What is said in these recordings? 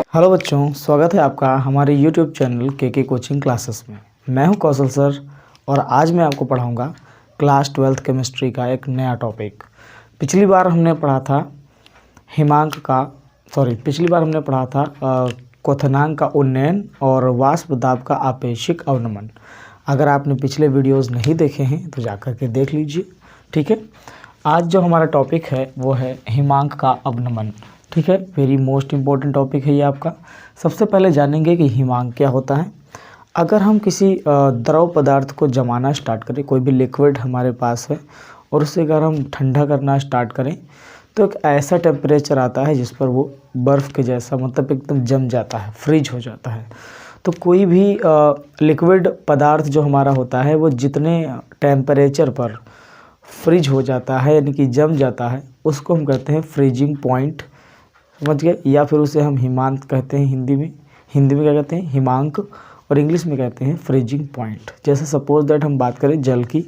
Hello बच्चों, स्वागत है आपका हमारे YouTube चैनल के कोचिंग क्लासेस में। मैं हूं कौशल सर और आज मैं आपको पढ़ाऊंगा क्लास 12th केमिस्ट्री का एक नया टॉपिक। पिछली बार हमने पढ़ा था क्वथनांक का उन्नयन और वाष्प दाब का आपेक्षिक अवनमन। अगर आपने पिछले वीडियोज़ नहीं देखे हैं तो जाकर के देख लीजिए, ठीक है। आज जो हमारा टॉपिक है वो है हिमांक का अवनमन, ठीक है। वेरी मोस्ट इम्पोर्टेंट टॉपिक है ये आपका। सबसे पहले जानेंगे कि हिमांक क्या होता है। अगर हम किसी द्रव पदार्थ को जमाना स्टार्ट करें, कोई भी लिक्विड हमारे पास है और उसे अगर हम ठंडा करना स्टार्ट करें तो एक ऐसा टेम्परेचर आता है जिस पर वो बर्फ़ के जैसा मतलब एकदम जम जाता है, फ्रीज हो जाता है। तो कोई भी लिक्विड पदार्थ जो हमारा होता है वो जितने टेम्परेचर पर फ्रीज हो जाता है यानी कि जम जाता है उसको हम कहते हैं फ्रीजिंग पॉइंट, समझ गए। या फिर उसे हम हिमांक कहते हैं हिंदी में क्या कहते हैं, हिमांक, और इंग्लिश में कहते हैं फ्रीजिंग पॉइंट। जैसे सपोज दैट हम बात करें जल की,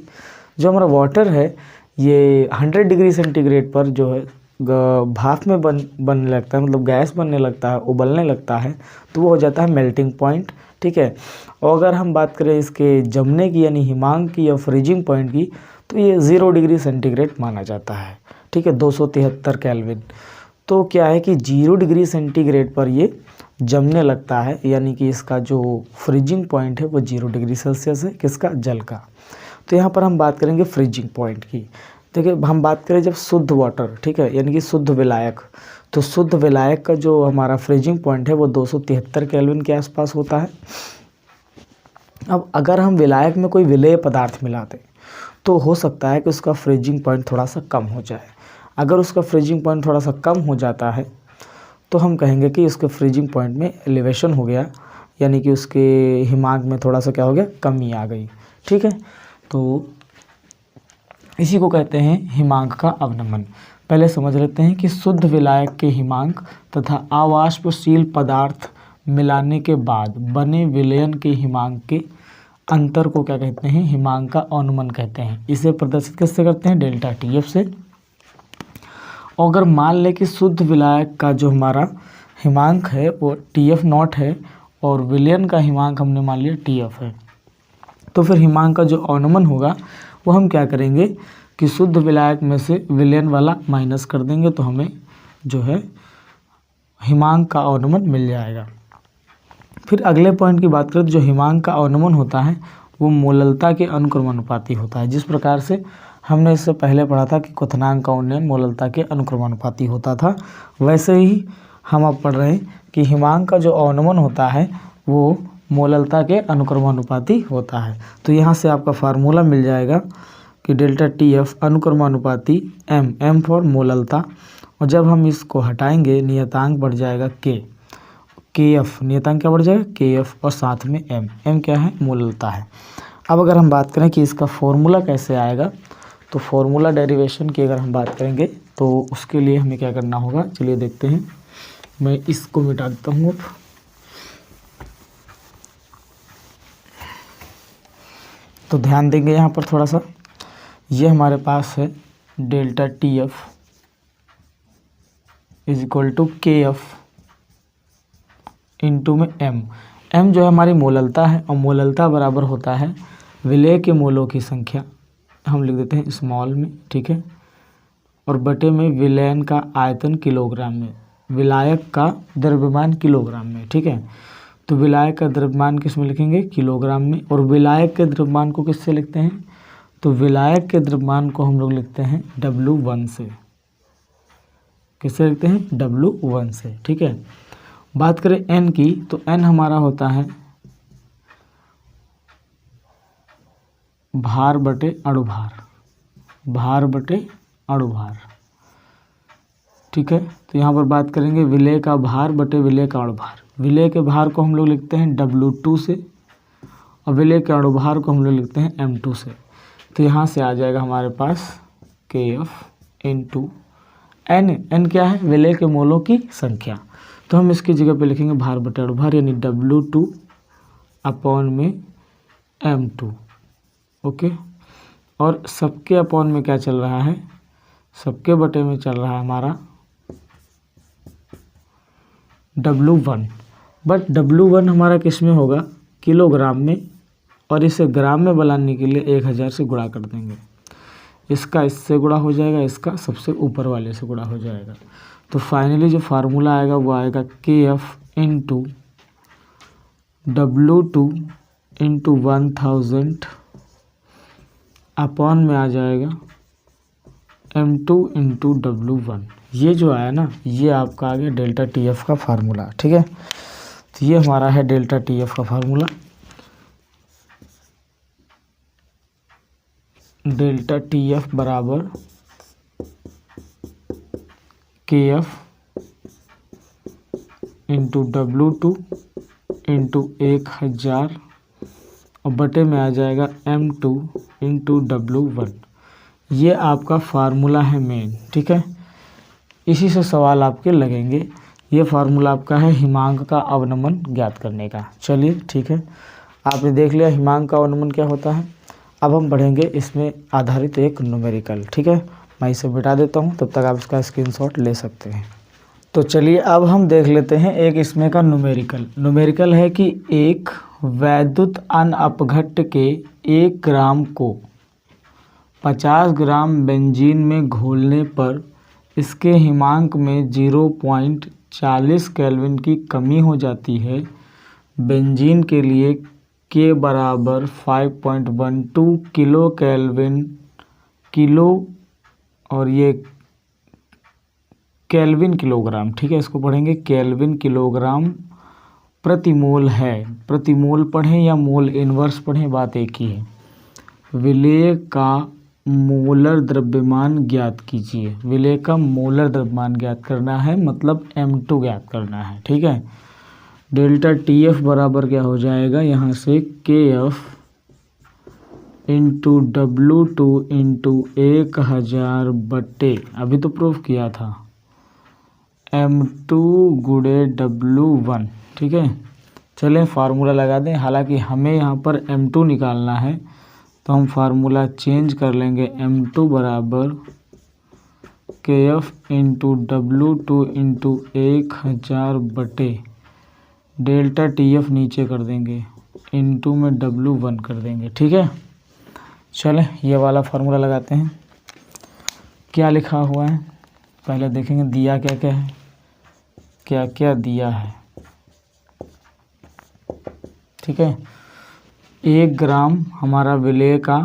जो हमारा वाटर है ये 100 डिग्री सेंटीग्रेड पर जो है भाप में बनने लगता है, मतलब गैस बनने लगता है, उबलने लगता है, तो वो हो जाता है मेल्टिंग पॉइंट, ठीक है। और अगर हम बात करें इसके जमने की यानी हिमांक की या फ्रीजिंग पॉइंट की, तो ये 0 डिग्री सेंटीग्रेड माना जाता है, ठीक है, 273 केल्विन। तो क्या है कि 0 डिग्री सेंटीग्रेड पर ये जमने लगता है, यानी कि इसका जो फ्रीजिंग पॉइंट है वो 0 डिग्री सेल्सियस है, किसका, जल का। तो यहाँ पर हम बात करेंगे फ्रीजिंग पॉइंट की। देखिए हम बात करें जब शुद्ध वाटर, ठीक है, यानी कि शुद्ध विलायक, तो शुद्ध विलायक का जो हमारा फ्रीजिंग पॉइंट है वो 273 केल्विन के आसपास होता है। अब अगर हम विलायक में कोई विलेय पदार्थ मिला दें तो हो सकता है कि उसका फ्रीजिंग पॉइंट थोड़ा सा कम हो जाए। अगर उसका फ्रीजिंग पॉइंट थोड़ा सा कम हो जाता है तो हम कहेंगे कि उसके फ्रीजिंग पॉइंट में एलिवेशन हो गया, यानी कि उसके हिमांक में थोड़ा सा क्या हो गया, कमी आ गई, ठीक है। तो इसी को कहते हैं हिमांक का अवनमन। पहले समझ लेते हैं कि शुद्ध विलायक के हिमांक तथा अवाष्पशील पदार्थ मिलाने के बाद बने विलयन के हिमांक के अंतर को क्या कहते हैं, हिमांक का अवनमन कहते हैं। इसे प्रदर्शित कैसे करते हैं, डेल्टा टीएफ से। और अगर मान लें कि शुद्ध विलायक का जो हमारा हिमांक है वो TF नॉट है और विलयन का हिमांक हमने मान लिया TF है, तो फिर हिमांक का जो अवनमन होगा वो हम क्या करेंगे कि शुद्ध विलायक में से विलयन वाला माइनस कर देंगे, तो हमें जो है हिमांक का अवनमन मिल जाएगा। फिर अगले पॉइंट की बात करें तो जो हिमांक का अवनमन होता है वो मोललता के अनुक्रमानुपाती होता है। जिस प्रकार से हमने इससे पहले पढ़ा था कि क्वथनांक का उन्नयन मोललता के अनुक्रमानुपाती होता था, वैसे ही हम अब पढ़ रहे हैं कि हिमांक का जो अवनमन होता है वो मोललता के अनुक्रमानुपाती होता है। तो यहाँ से आपका फार्मूला मिल जाएगा कि डेल्टा TF अनुक्रमानुपाती M फॉर मोललता, और जब हम इसको हटाएंगे नियतांक बढ़ जाएगा KF, नियतांक क्या बढ़ जाएगा, KF, और साथ में M क्या है, मोललता है। अब अगर हम बात करें कि इसका फॉर्मूला कैसे आएगा, तो फॉर्मूला डेरिवेशन की अगर हम बात करेंगे तो उसके लिए हमें क्या करना होगा, चलिए देखते हैं। मैं इसको मिटा देता हूँ अब। तो ध्यान देंगे यहाँ पर थोड़ा सा, ये हमारे पास है delta TF is equal to KF into में M जो है हमारी मोललता है, और मोललता बराबर होता है विलेय के मोलों की संख्या, हम लिख देते हैं स्मॉल में, ठीक है, और बटे में विलयन का आयतन किलोग्राम में, विलायक का द्रव्यमान किलोग्राम में, ठीक है। तो विलायक का द्रव्यमान किस में लिखेंगे, किलोग्राम में, और विलायक के द्रव्यमान को किससे लिखते हैं, तो विलायक के द्रव्यमान को हम लोग लिखते हैं W1 से। किससे लिखते हैं, W1 से, ठीक है। बात करें N की, तो N हमारा होता है भार बटे अणुभार, भार बटे अणुभार, ठीक है। तो यहाँ पर बात करेंगे विलेय का भार बटे विलेय का अणुभार। विलेय के भार को हम लोग लिखते हैं W2 से और विलेय के अणुभार को हम लोग लिखते हैं M2 से। तो यहाँ से आ जाएगा हमारे पास KF इंटू N क्या है, विलेय के मोलों की संख्या। तो हम इसकी जगह पे लिखेंगे भार बटे अणुभार, यानी W2 अपॉन में M2, ओके। और सबके अपॉन में क्या चल रहा है, सबके बटे में चल रहा है हमारा W1, बट W1 हमारा किस में होगा, किलोग्राम में, और इसे ग्राम में बनाने के लिए 1000 से गुणा कर देंगे। इसका इससे गुणा हो जाएगा, इसका सबसे ऊपर वाले से गुणा हो जाएगा। तो फाइनली जो फार्मूला आएगा वो आएगा KF into W2 into 1000 upon में आ जाएगा M2 इंटू W1। ये जो आया ना, ये आपका आ गया डेल्टा TF का फार्मूला। ठीक है, तो ये हमारा है डेल्टा TF का फार्मूला। डेल्टा TF बराबर KF इंटू W2 इंटू 1000 और बटे में आ जाएगा M2 इंटू W1। ये आपका फार्मूला है मेन। ठीक है, इसी से सवाल आपके लगेंगे। ये फार्मूला आपका है हिमांक का अवनमन ज्ञात करने का। चलिए ठीक है, आपने देख लिया हिमांक का अवनमन क्या होता है। अब हम बढ़ेंगे इसमें आधारित एक न्यूमेरिकल। ठीक है, मैं इसे बिठा देता हूँ, तब तक आप इसका स्क्रीनशॉट ले सकते हैं। तो चलिए अब हम देख लेते हैं एक इसमें का न्यूमेरिकल है कि एक वैद्युत अनअपघट्य के 1 ग्राम को 50 ग्राम बेंजीन में घोलने पर इसके हिमांक में 0.40 केल्विन की कमी हो जाती है। बेंजीन के लिए के बराबर 5.12 किलो केल्विन, किलो और ये केल्विन किलोग्राम। ठीक है, इसको पढ़ेंगे केल्विन किलोग्राम प्रति मोल है। प्रति मोल पढ़ें या मोल इनवर्स पढ़ें, बात एक ही है। विलेय का मोलर द्रव्यमान ज्ञात कीजिए। विलेय का मोलर द्रव्यमान ज्ञात करना है, मतलब M2 ज्ञात करना है। ठीक है, डेल्टा TF बराबर क्या हो जाएगा, यहाँ से KF इंटू W2 इंटू 1000 बटे, अभी तो प्रूफ किया था, M2 गुणे W1। ठीक है, चलें फार्मूला लगा दें। हालांकि हमें यहाँ पर M2 निकालना है, तो हम फार्मूला चेंज कर लेंगे। M2 बराबर KF इंटू W2 इंटू 1000 बटे डेल्टा TF नीचे कर देंगे, इंटू में W1 कर देंगे। ठीक है, चलें ये वाला फार्मूला लगाते हैं। क्या लिखा हुआ है पहले देखेंगे, दिया क्या क्या है, क्या क्या दिया है। ठीक है, 1 ग्राम हमारा विलेय का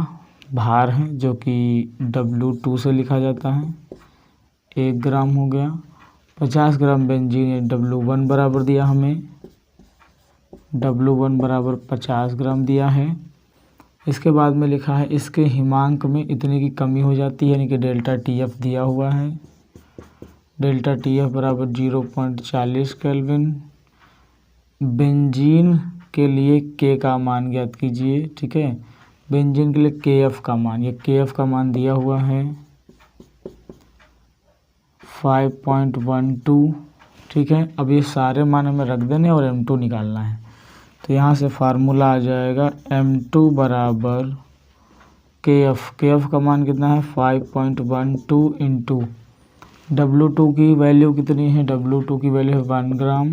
भार है, जो कि W2 से लिखा जाता है। 1 ग्राम हो गया। 50 ग्राम बेंजीन, W1 बराबर दिया हमें, W1 बराबर 50 ग्राम दिया है। इसके बाद में लिखा है इसके हिमांक में इतने की कमी हो जाती है, यानी कि डेल्टा TF दिया हुआ है। डेल्टा TF बराबर 0.40 केल्विन। बेंजीन के लिए K का मान ज्ञात कीजिए। ठीक है, बेंजीन के लिए KF का मान, ये KF का मान दिया हुआ है 5.12। ठीक है, अब ये सारे मान हमें रख देने और M2 निकालना है। तो यहाँ से फार्मूला आ जाएगा M2 बराबर KF का मान कितना है 5.12 इंटू W2 की वैल्यू कितनी है, W2 की वैल्यू है 1 ग्राम,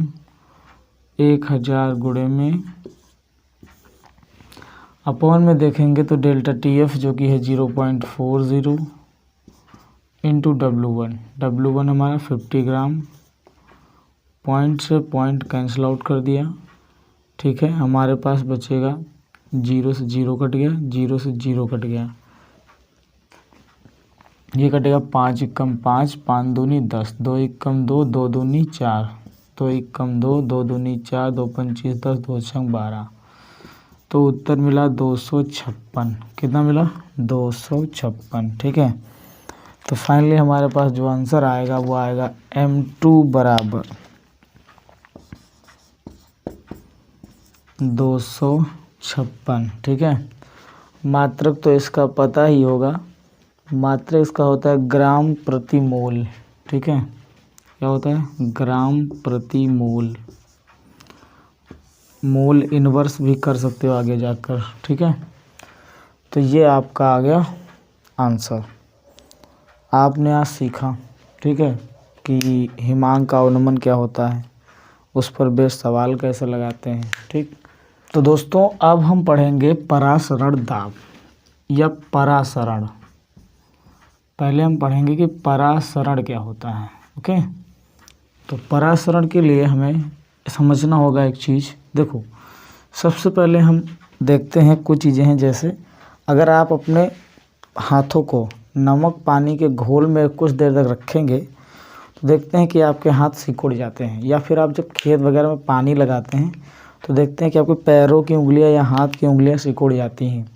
1000 गुणे में अपॉन में देखेंगे तो डेल्टा TF जो कि है 0.40 इंटू W1 हमारा 50 ग्राम। पॉइंट से पॉइंट कैंसिल आउट कर दिया। ठीक है, हमारे पास बचेगा 0 से 0 कट गया, 0 से 0 कट गया, ये कटेगा 5 एकम 5, 5 दूनी 10, 2 एकम 2, 2 दूनी 4, 2 एकम 2, 2 दूनी 4, 2 25 10, 2 छंग 12। तो उत्तर मिला 256। कितना मिला, 256। ठीक है, तो फाइनली हमारे पास जो आंसर आएगा वो आएगा M2 बराबर 256। ठीक है, मात्रक तो इसका पता ही होगा, मात्रक इसका होता है ग्राम प्रति मोल। ठीक है, क्या होता है, ग्राम प्रति मोल। मोल इनवर्स भी कर सकते हो आगे जाकर। ठीक है, तो ये आपका आ गया आंसर। आपने आज सीखा, ठीक है, कि हिमांक का अवनमन क्या होता है, उस पर बेस सवाल कैसे लगाते हैं। ठीक, तो दोस्तों अब हम पढ़ेंगे परासरण दाब या परासरण। पहले हम पढ़ेंगे कि परासरण क्या होता है। ओके, तो परासरण के लिए हमें समझना होगा एक चीज़। देखो, सबसे पहले हम देखते हैं कुछ चीज़ें हैं, जैसे अगर आप अपने हाथों को नमक पानी के घोल में कुछ देर तक रखेंगे तो देखते हैं कि आपके हाथ सिकुड़ जाते हैं, या फिर आप जब खेत वगैरह में पानी लगाते हैं तो देखते हैं कि आपके पैरों की उंगलियां या हाथ की उंगलियां सिकुड़ जाती हैं।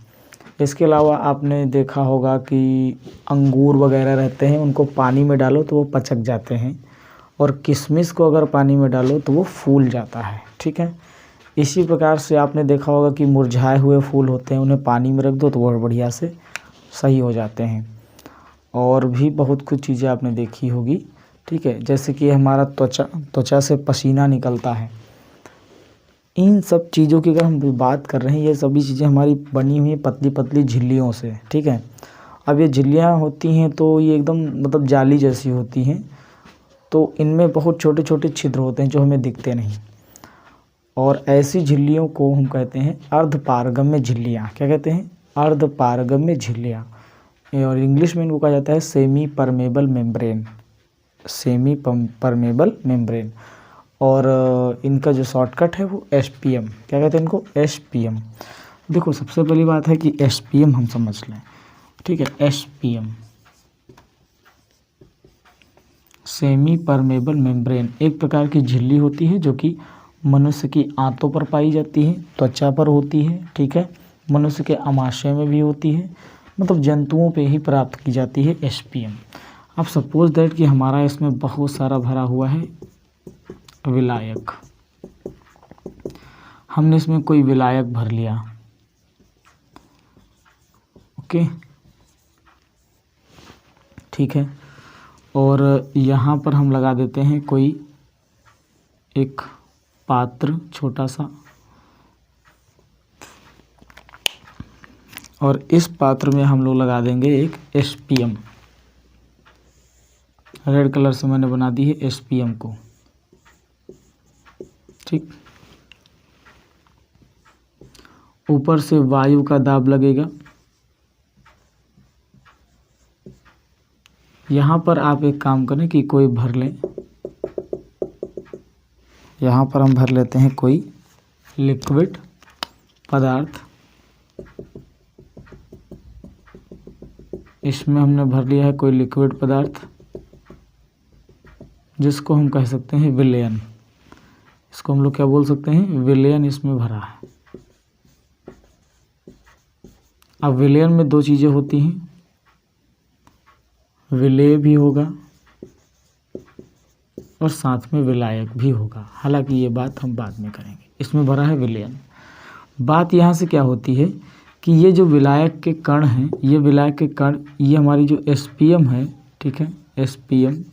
इसके अलावा आपने देखा होगा कि अंगूर वगैरह रहते हैं, उनको पानी में डालो तो वो पचक जाते हैं, और किशमिश को अगर पानी में डालो तो वो फूल जाता है। ठीक है, इसी प्रकार से आपने देखा होगा कि मुरझाए हुए फूल होते हैं, उन्हें पानी में रख दो तो वो बढ़िया से सही हो जाते हैं। और भी बहुत कुछ चीज़ें आपने देखी होगी। ठीक है, जैसे कि हमारा त्वचा से पसीना निकलता है। इन सब चीज़ों की अगर हम बात कर रहे हैं, ये सभी चीज़ें हमारी बनी हुई पतली पतली झिल्लियों से। ठीक है, अब ये झिल्लियाँ होती हैं तो ये एकदम मतलब जाली जैसी होती हैं, तो इनमें बहुत छोटे छोटे छिद्र होते हैं जो हमें दिखते नहीं, और ऐसी झिल्लियों को हम कहते हैं अर्धपारगम्य झिल्लियाँ। क्या कहते हैं? अर्धपारगम्य झिल्लियाँ, और इंग्लिश में इनको कहा जाता है semi permeable membrane. Semi permeable membrane, और इनका जो शॉर्टकट है वो SPM। क्या कहते हैं इनको? SPM। देखो, सबसे पहली बात है कि SPM हम समझ लें। ठीक है, SPM सेमी परमेबल मेम्ब्रेन एक प्रकार की झिल्ली होती है जो कि मनुष्य की आंतों पर पाई जाती है, त्वचा पर होती है। ठीक है, मनुष्य के आमाशय में भी होती है, मतलब जंतुओं पे ही प्राप्त की जाती है SPM। अब सपोज दैट कि हमारा इसमें बहुत सारा भरा हुआ है विलायक। हमने इसमें कोई विलायक भर लिया। ओके, ठीक है, और यहाँ पर हम लगा देते हैं कोई एक पात्र छोटा सा, और इस पात्र में हम लोग लगा देंगे एक SPM। रेड कलर से मैंने बना दी है SPM को। ठीक, ऊपर से वायु का दाब लगेगा। यहाँ पर आप एक काम करें कि कोई भर लें, यहाँ पर हम भर लेते हैं कोई लिक्विड पदार्थ। इसमें हमने भर लिया है कोई लिक्विड पदार्थ जिसको हम कह सकते हैं विलयन। इसको हम लोग क्या बोल सकते हैं? विलयन इसमें भरा है। अब विलयन में दो चीज़ें होती हैं, विलेय भी होगा और साथ में विलायक भी होगा। हालांकि ये बात हम बाद में करेंगे। इसमें भरा है विलयन। बात यहाँ से क्या होती है कि ये जो विलायक के कण हैं, ये विलायक के कण, ये हमारी जो SPM है, ठीक है, SPM,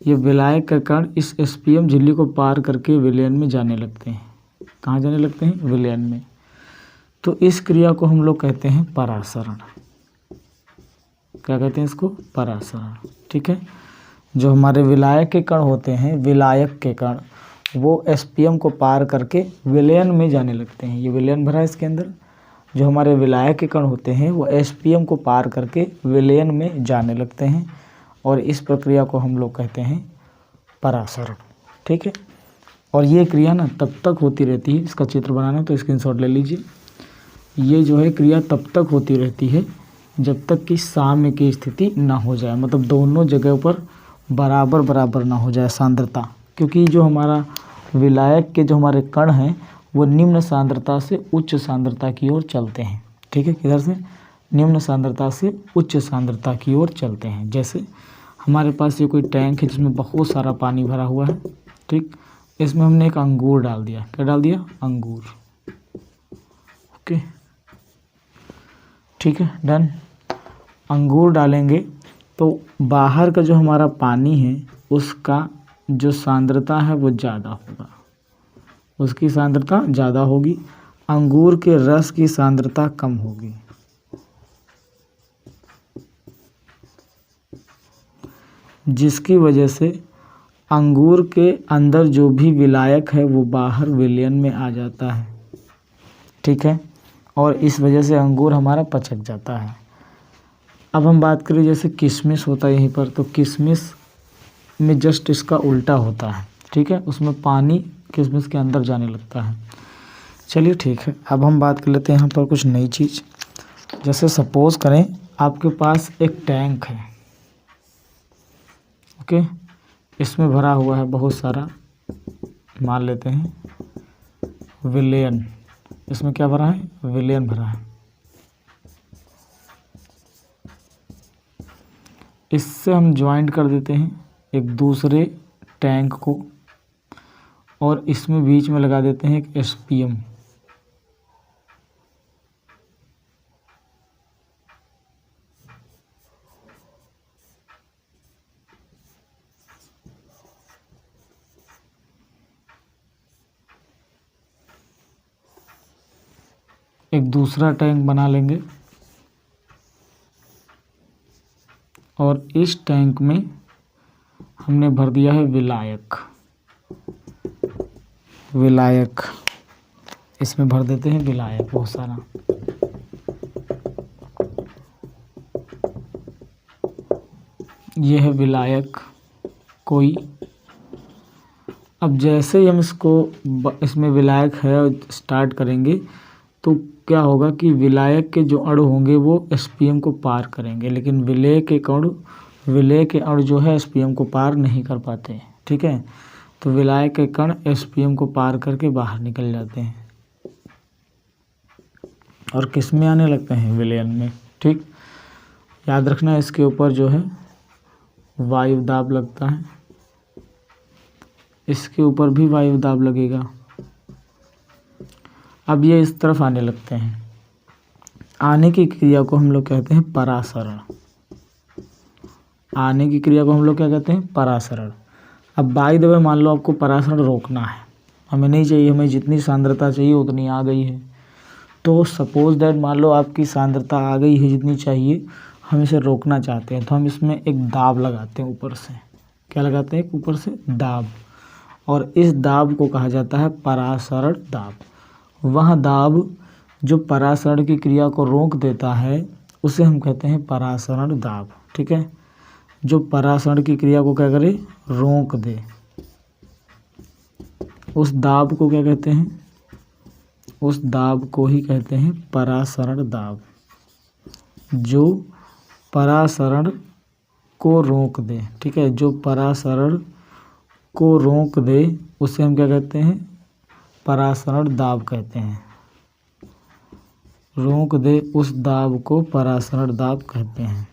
ये विलायक का कण इस SPM झिल्ली को पार करके विलयन में जाने लगते हैं। कहाँ जाने लगते हैं? विलयन में। तो इस क्रिया को हम लोग कहते हैं परासरण। क्या कहते हैं इसको? परासरण। ठीक है, जो हमारे विलायक के कण होते हैं, विलायक के कण, वो SPM को पार करके विलयन में जाने लगते हैं। ये विलयन भरा है इसके अंदर। जो हमारे विलायक के कण होते हैं वो SPM को पार करके विलयन में जाने लगते हैं, और इस प्रक्रिया को हम लोग कहते हैं परासरण। ठीक है, और ये क्रिया ना तब तक होती रहती है, इसका चित्र बनाना तो स्क्रीनशॉट ले लीजिए। ये जो है क्रिया तब तक होती रहती है जब तक कि साम्य की स्थिति ना हो जाए, मतलब दोनों जगह पर बराबर बराबर ना हो जाए सांद्रता। क्योंकि जो हमारा विलायक के जो हमारे कण हैं वो निम्न सांद्रता से उच्च सांद्रता की ओर चलते हैं। ठीक है, किधर से? निम्न सांद्रता से उच्च सांद्रता की ओर चलते हैं। जैसे हमारे पास ये कोई टैंक है जिसमें बहुत सारा पानी भरा हुआ है। ठीक, इसमें हमने एक अंगूर डाल दिया। क्या डाल दिया? अंगूर। ओके, ठीक है, डन। अंगूर डालेंगे तो बाहर का जो हमारा पानी है उसका जो सांद्रता है वो ज़्यादा होगा, उसकी सांद्रता ज़्यादा होगी। अंगूर के रस की सांद्रता कम होगी। जिसकी वजह से अंगूर के अंदर जो भी विलायक है वो बाहर विलयन में आ जाता है, ठीक है, और इस वजह से अंगूर हमारा पचक जाता है। अब हम बात करें जैसे किशमिश होता है यहीं पर, तो किशमिश में जस्ट इसका उल्टा होता है, ठीक है, उसमें पानी किशमिश के अंदर जाने लगता है। चलिए ठीक है, अब हम बात कर लेते हैं यहाँ पर कुछ नई चीज़। जैसे सपोज करें आपके पास एक टैंक है, ओके, इसमें भरा हुआ है बहुत सारा, मान लेते हैं विलयन, इसमें क्या भरा है, विलयन भरा है। इससे हम ज्वाइंट कर देते हैं एक दूसरे टैंक को, और इसमें बीच में लगा देते हैं एक एसपीएम। एक दूसरा टैंक बना लेंगे और इस टैंक में हमने भर दिया है विलायक। विलायक इसमें भर देते हैं विलायक बहुत सारा। यह है विलायक कोई। अब जैसे ही हम इसमें विलायक है और स्टार्ट करेंगे तो क्या होगा कि विलायक के जो अणु होंगे वो एसपीएम को पार करेंगे, लेकिन विलय के अणु जो है एसपीएम को पार नहीं कर पाते, ठीक है। तो विलायक के कण एसपीएम को पार करके बाहर निकल जाते हैं और किस में आने लगते हैं, विलयन में, ठीक। याद रखना इसके ऊपर जो है वायु दाब लगता है, इसके ऊपर भी वायु दाब लगेगा। अब ये इस तरफ आने लगते हैं। आने की क्रिया को हम लोग कहते हैं परासरण। आने की क्रिया को हम लोग क्या कहते हैं, परासरण। अब बाय द वे मान लो आपको परासरण रोकना है, हमें नहीं चाहिए, हमें जितनी सांद्रता चाहिए उतनी आ गई है, तो सपोज दैट मान लो आपकी सांद्रता आ गई है जितनी चाहिए, हम इसे रोकना चाहते हैं, तो हम इसमें एक दाब लगाते हैं ऊपर से। क्या लगाते हैं, ऊपर से दाब, और इस दाब को कहा जाता है परासरण दाब। वह दाब जो परासरण की क्रिया को रोक देता है उसे हम कहते हैं परासरण दाब, ठीक है। जो परासरण की क्रिया को क्या करे, रोक दे, उस दाब को क्या कहते हैं, उस दाब को ही कहते हैं परासरण दाब। जो परासरण को रोक दे, ठीक है, जो परासरण को रोक दे उसे हम क्या कहते हैं, परासरण दाब कहते हैं। रोक दे उस दाब को परासरण दाब कहते हैं।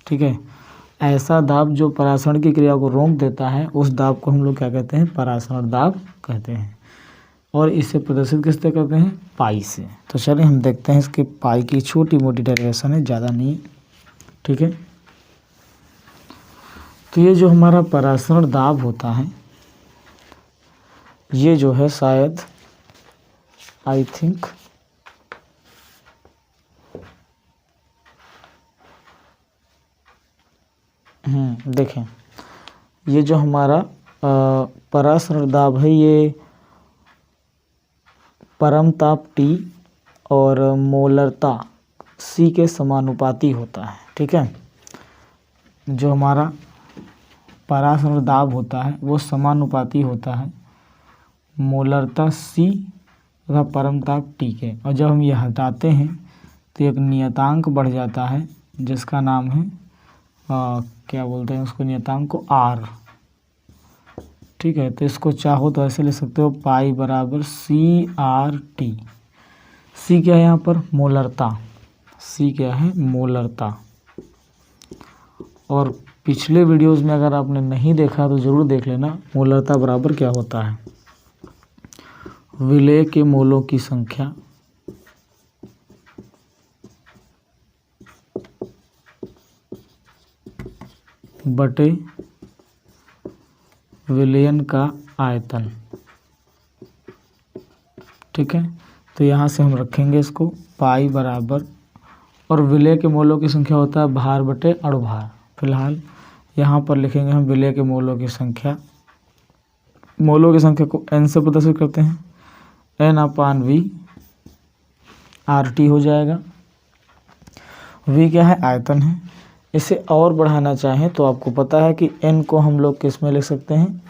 ठीक है, ऐसा दाब जो परासरण की क्रिया को रोक देता है उस दाब को हम लोग क्या कहते हैं, परासरण दाब कहते हैं। और इसे प्रदर्शित किससे करते हैं, पाई से। तो चलिए हम देखते हैं इसके पाई की छोटी मोटी डेरिवेशन है, ज़्यादा नहीं, ठीक है। तो ये जो हमारा परासरण दाब होता है ये जो है शायद आई थिंक देखें, ये जो हमारा परासरण दाब है ये परम ताप T और मोलरता C के समानुपाती होता है, ठीक है। जो हमारा परासरण दाब होता है वो समानुपाती होता है मोलरता C तथा परम ताप T के। और जब हम ये हटाते हैं तो एक नियतांक बढ़ जाता है जिसका नाम है क्या बोलते हैं उसको, नियतांक को R, ठीक है। तो इसको चाहो तो ऐसे ले सकते हो, पाई बराबर CRT। C क्या है यहाँ पर, मोलरता। C क्या है, मोलरता। और पिछले वीडियोस में अगर आपने नहीं देखा तो ज़रूर देख लेना। मोलरता बराबर क्या होता है, विलय के मोलों की संख्या बटे विलयन का आयतन, ठीक है। तो यहाँ से हम रखेंगे इसको पाई बराबर, और विलय के मोलों की संख्या होता है भार बटे अणुभार। फिलहाल यहाँ पर लिखेंगे हम विलय के मोलों की संख्या। मोलों की संख्या को n से प्रदर्शित करते हैं, n/v RT हो जाएगा। v क्या है? आयतन है। इसे और बढ़ाना चाहें तो आपको पता है कि n को हम लोग किस में लिख सकते हैं?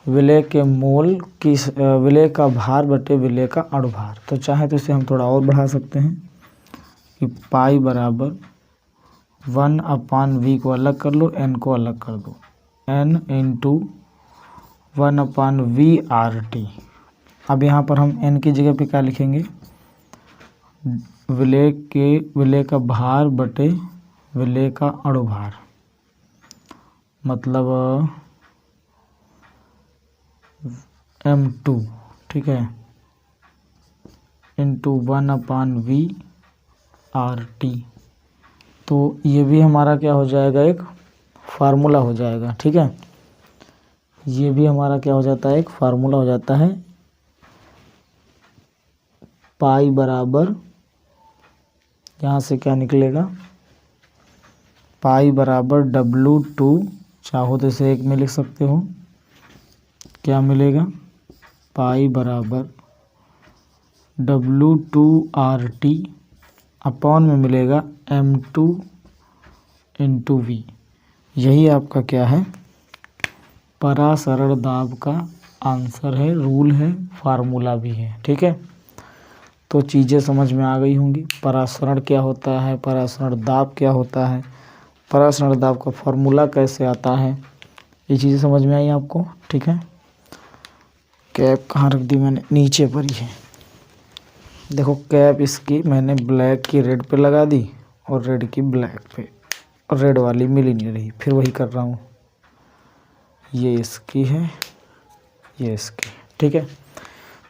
विलय के मोल की विलय का भार बटे विलय का अणुभार। तो चाहे तो इसे हम थोड़ा और बढ़ा सकते हैं कि पाई बराबर 1/v को अलग कर लो, n को अलग कर दो, n × 1/v RT। अब यहाँ पर हम n की जगह पे क्या लिखेंगे? विलय का भार बटे विलय का अणुभार, मतलब m2, ठीक है, × 1/v RT। तो ये भी हमारा क्या हो जाएगा? एक फार्मूला हो जाएगा, ठीक है। ये भी हमारा क्या हो जाता है? एक फार्मूला हो जाता है। पाई बराबर, यहाँ से क्या निकलेगा? पाई बराबर W2, चाहो तो इसे एक में लिख सकते हो, क्या मिलेगा? पाई बराबर W2 RT अपॉन में मिलेगा m2 × v। यही आपका क्या है? परासरण दाब का आंसर है, रूल है, फार्मूला भी है, ठीक है। तो चीज़ें समझ में आ गई होंगी। परासरण क्या होता है, परासरण दाब क्या होता है, परासरण दाब का फार्मूला कैसे आता है, ये चीज़ें समझ में आई आपको, ठीक है। कैप कहाँ रख दी मैंने? नीचे पर ही है। देखो कैप इसकी मैंने ब्लैक की रेड पे लगा दी और रेड की ब्लैक पे, और रेड वाली मिल ही नहीं रही, फिर वही कर रहा हूँ। ये इसकी है, ये इसकी, ठीक है।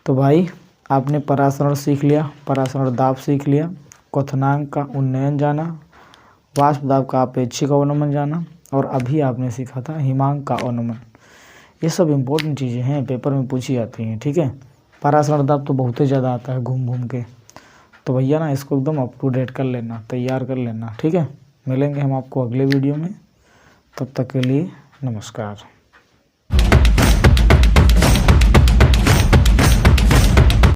तो भाई आपने परासरण सीख लिया, परासरण दाब सीख लिया, क्वथनांक का उन्नयन जाना, वाष्प दाब का आपेक्षिक अवनमन जाना, और अभी आपने सीखा था हिमांक का अवनमन। ये सब इम्पोर्टेंट चीज़ें हैं, पेपर में पूछी जाती हैं, ठीक है। परासरण दाब तो बहुत ही ज़्यादा आता है घूम घूम के, तो भैया ना इसको एकदम अप टू डेट कर लेना, तैयार कर लेना, ठीक है। मिलेंगे हम आपको अगले वीडियो में, तब तक के लिए नमस्कार।